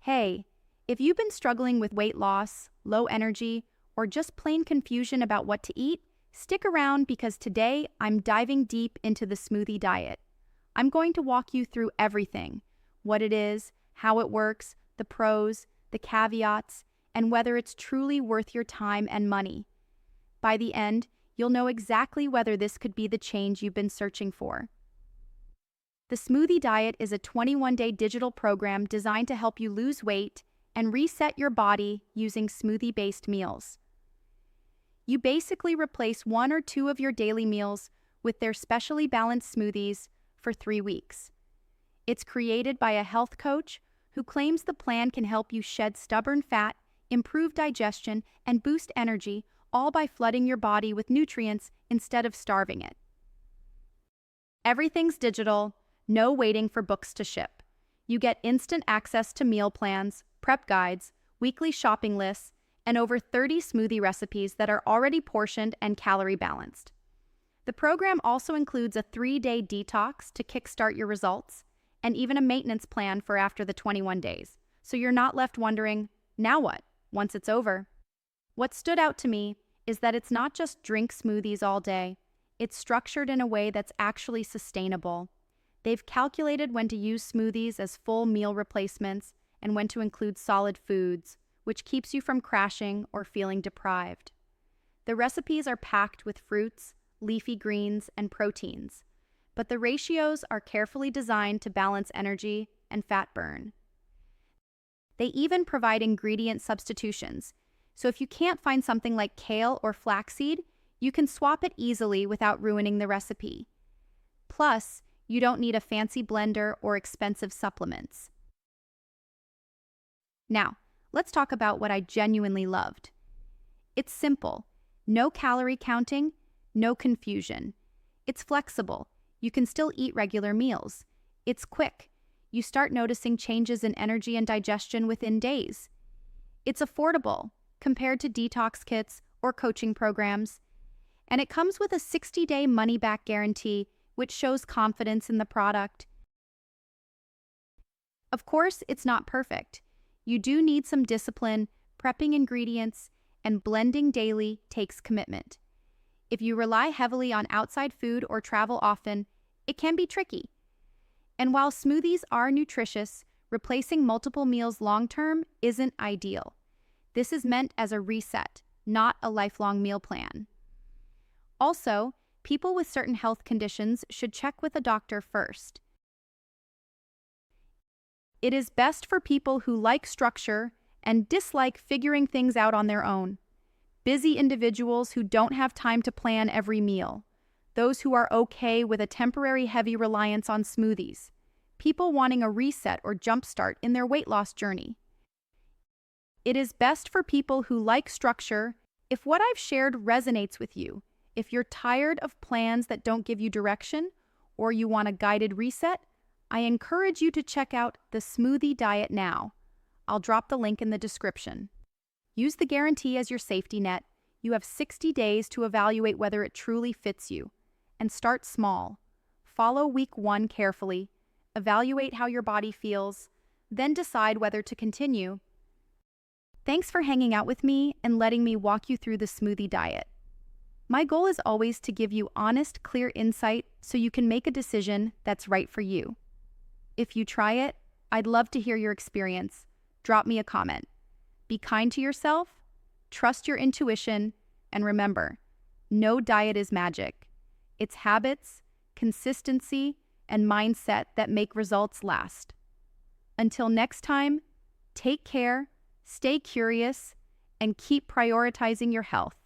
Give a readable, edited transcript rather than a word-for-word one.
Hey, if you've been struggling with weight loss, low energy, or just plain confusion about what to eat, stick around because today I'm diving deep into the smoothie diet. I'm going to walk you through everything: what it is, how it works, the pros, the caveats, and whether it's truly worth your time and money. By the end, you'll know exactly whether this could be the change you've been searching for. The Smoothie Diet is a 21-day digital program designed to help you lose weight and reset your body using smoothie-based meals. You basically replace one or two of your daily meals with their specially balanced smoothies for 3 weeks. It's created by a health coach who claims the plan can help you shed stubborn fat, improve digestion, and boost energy, all by flooding your body with nutrients instead of starving it. Everything's digital, no waiting for books to ship. You get instant access to meal plans, prep guides, weekly shopping lists, and over 30 smoothie recipes that are already portioned and calorie balanced. The program also includes a 3-day detox to kickstart your results, and even a maintenance plan for after the 21 days, so you're not left wondering, now what, once it's over? What stood out to me is that it's not just drink smoothies all day. It's structured in a way that's actually sustainable. They've calculated when to use smoothies as full meal replacements and when to include solid foods, which keeps you from crashing or feeling deprived. The recipes are packed with fruits, leafy greens, and proteins, but the ratios are carefully designed to balance energy and fat burn. They even provide ingredient substitutions, so if you can't find something like kale or flaxseed, you can swap it easily without ruining the recipe. Plus, you don't need a fancy blender or expensive supplements. Now, let's talk about what I genuinely loved. It's simple. No calorie counting, no confusion. It's flexible. You can still eat regular meals. It's quick. You start noticing changes in energy and digestion within days. It's affordable compared to detox kits or coaching programs. And it comes with a 60-day money-back guarantee, which shows confidence in the product. Of course, it's not perfect. You do need some discipline, prepping ingredients, and blending daily takes commitment. If you rely heavily on outside food or travel often, it can be tricky. And while smoothies are nutritious, replacing multiple meals long-term isn't ideal. This is meant as a reset, not a lifelong meal plan. Also, people with certain health conditions should check with a doctor first. It is best for people who like structure and dislike figuring things out on their own. Busy individuals who don't have time to plan every meal. Those who are okay with a temporary heavy reliance on smoothies. People wanting a reset or jumpstart in their weight loss journey. It is best for people who like structure. If what I've shared resonates with you, if you're tired of plans that don't give you direction, or you want a guided reset, I encourage you to check out the Smoothie Diet now. I'll drop the link in the description. Use the guarantee as your safety net. You have 60 days to evaluate whether it truly fits you. And start small. Follow week 1 carefully. Evaluate how your body feels. Then decide whether to continue. Thanks for hanging out with me and letting me walk you through the Smoothie Diet. My goal is always to give you honest, clear insight so you can make a decision that's right for you. If you try it, I'd love to hear your experience. Drop me a comment. Be kind to yourself, trust your intuition, and remember, no diet is magic. It's habits, consistency, and mindset that make results last. Until next time, take care, stay curious, and keep prioritizing your health.